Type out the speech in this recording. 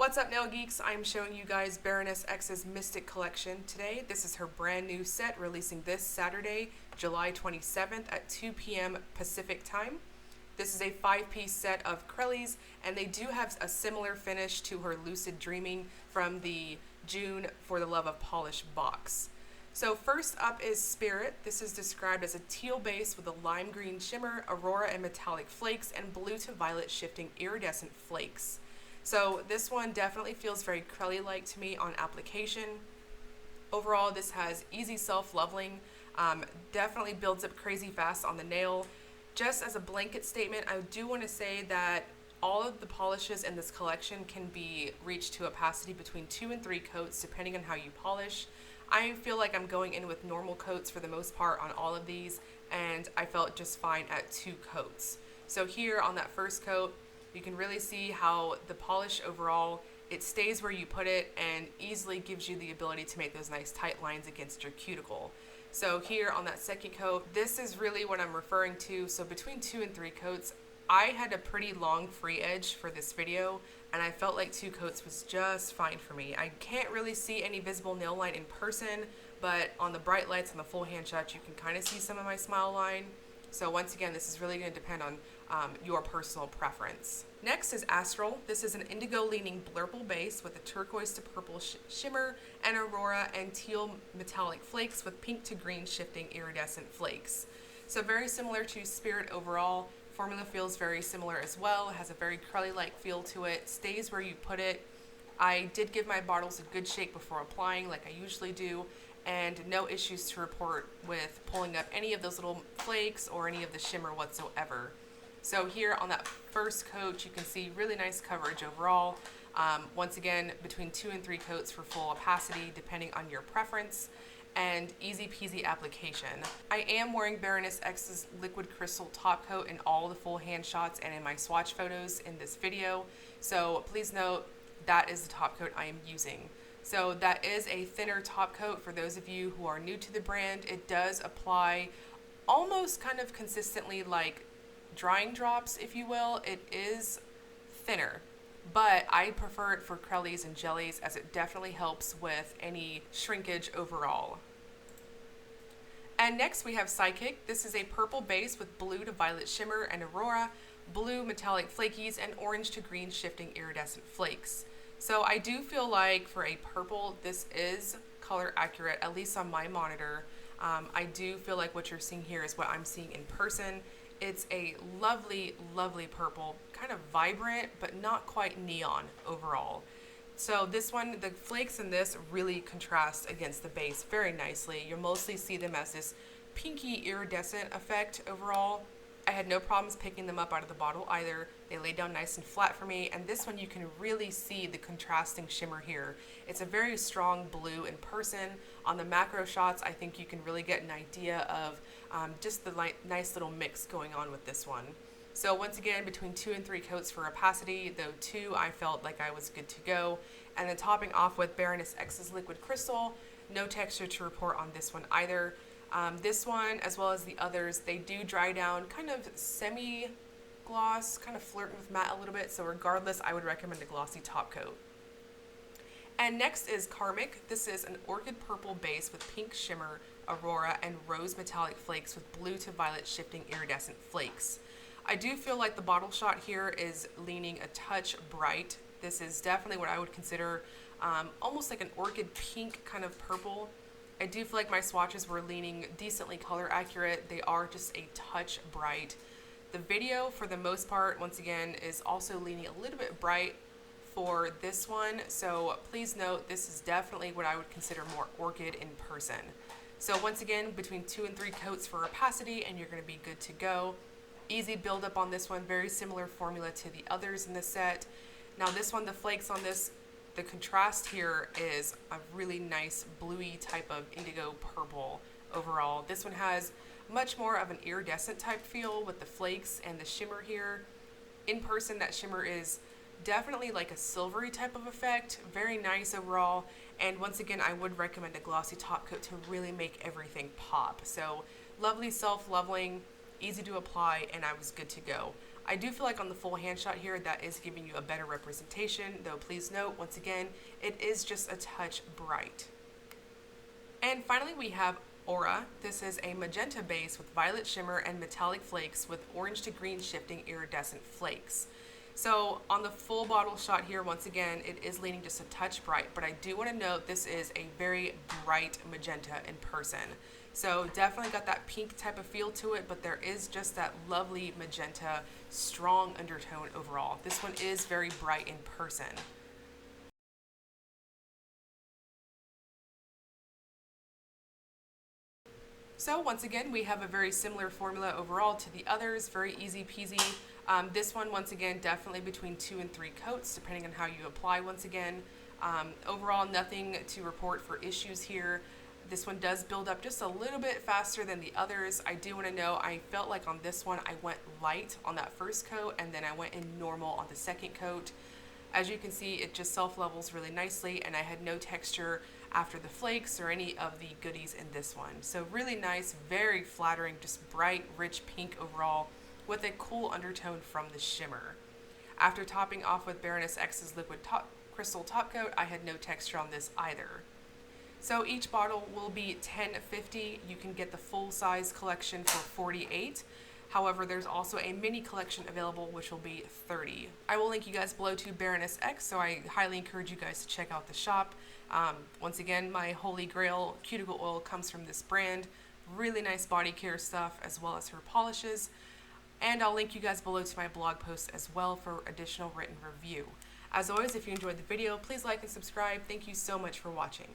What's up, nail geeks? I'm showing you guys Baroness X's Mystic collection today. This is her brand new set releasing this Saturday, July 27th at 2 p.m. Pacific time. This is a 5-piece set of crellies, and they do have a similar finish to her Lucid Dreaming from the June For the Love of Polish box. So first up is Spirit. This is described as a teal base with a lime green shimmer, aurora and metallic flakes, and blue to violet shifting iridescent flakes. So this one definitely feels very crelly-like to me on application. Overall, this has easy self-leveling, definitely builds up crazy fast on the nail. Just as a blanket statement, I do want to say that all of the polishes in this collection can be reached to opacity between 2 and 3 coats depending on how you polish. I feel like I'm going in with normal coats for the most part on all of these, and I felt just fine at 2 coats. So here on that first coat, you can really see how the polish overall, it stays where you put it and easily gives you the ability to make those nice tight lines against your cuticle. So here on that second coat, this is really what I'm referring to. So between 2 and 3 coats, I had a pretty long free edge for this video, and I felt like 2 coats was just fine for me. I can't really see any visible nail line in person, but on the bright lights and the full hand shot, you can kind of see some of my smile line. So once again, this is really going to depend on your personal preference. Next is Astral. This is an indigo leaning blurple base with a turquoise to purple shimmer and aurora and teal metallic flakes with pink to green shifting iridescent flakes. So very similar to Spirit overall. Formula feels very similar as well. It has a very crelly-like feel to it. Stays where you put it. I did give my bottles a good shake before applying like I usually do, and no issues to report with pulling up any of those little flakes or any of the shimmer whatsoever. So here on that first coat, you can see really nice coverage overall. Once again, between 2 and 3 coats for full opacity, depending on your preference, and easy peasy application. I am wearing Baroness X's liquid crystal top coat in all the full hand shots and in my swatch photos in this video. So please note that is the top coat I am using. So that is a thinner top coat for those of you who are new to the brand. It does apply almost kind of consistently like drying drops, if you will. It is thinner, but I prefer it for crellies and jellies as it definitely helps with any shrinkage overall. And next we have Psychic. This is a purple base with blue to violet shimmer and aurora, blue metallic flakies, and orange to green shifting iridescent flakes. So I do feel like for a purple, this is color accurate, at least on my monitor. I do feel like what you're seeing here is what I'm seeing in person. It's a lovely, lovely purple, kind of vibrant, but not quite neon overall. So this one, the flakes in this really contrast against the base very nicely. You'll mostly see them as this pinky iridescent effect overall. I had no problems picking them up out of the bottle either. They lay down nice and flat for me, and this one you can really see the contrasting shimmer here. It's a very strong blue in person. On the macro shots, I think you can really get an idea of just the nice little mix going on with this one. So once again, between 2 and 3 coats for opacity, though 2 I felt like I was good to go. And then topping off with Baroness X's liquid crystal, no texture to report on this one either. This one, as well as the others, they do dry down kind of semi-gloss, kind of flirting with matte a little bit. So regardless, I would recommend a glossy top coat. And next is Karmic. This is an orchid purple base with pink shimmer, aurora, and rose metallic flakes with blue to violet shifting iridescent flakes. I do feel like the bottle shot here is leaning a touch bright. This is definitely what I would consider almost like an orchid pink kind of purple. I do feel like my swatches were leaning decently color accurate. They are just a touch bright. The video, for the most part, once again, is also leaning a little bit bright for this one. So please note, this is definitely what I would consider more orchid in person. So once again, between 2 and 3 coats for opacity, and you're going to be good to go. Easy buildup on this one, very similar formula to the others in the set. Now this one, the flakes on this, the contrast here is a really nice bluey type of indigo purple overall. This one has much more of an iridescent type feel with the flakes and the shimmer here. In person, that shimmer is definitely like a silvery type of effect. Very nice overall. And once again, I would recommend a glossy top coat to really make everything pop. So lovely self-leveling, easy to apply, and I was good to go. I do feel like on the full hand shot here, that is giving you a better representation, though please note, once again, it is just a touch bright. And finally, we have Aura. This is a magenta base with violet shimmer and metallic flakes with orange to green shifting iridescent flakes. So on the full bottle shot here, once again, it is leaning just a touch bright, but I do want to note this is a very bright magenta in person. So definitely got that pink type of feel to it, but there is just that lovely magenta, strong undertone overall. This one is very bright in person. So once again, we have a very similar formula overall to the others, very easy peasy. This one, once again, definitely between 2 and 3 coats, depending on how you apply once again. Overall, nothing to report for issues here. This one does build up just a little bit faster than the others. I do want to know, I felt like on this one, I went light on that first coat, and then I went in normal on the second coat. As you can see, it just self-levels really nicely, and I had no texture after the flakes or any of the goodies in this one. So really nice, very flattering, just bright, rich pink overall with a cool undertone from the shimmer. After topping off with Baroness X's liquid crystal top coat, I had no texture on this either. So each bottle will be $10.50. You can get the full size collection for $48. However, there's also a mini collection available, which will be $30. I will link you guys below to Baroness X, so I highly encourage you guys to check out the shop. Once again, my holy grail cuticle oil comes from this brand. Really nice body care stuff, as well as her polishes. And I'll link you guys below to my blog post as well for additional written review. As always, if you enjoyed the video, please like and subscribe. Thank you so much for watching.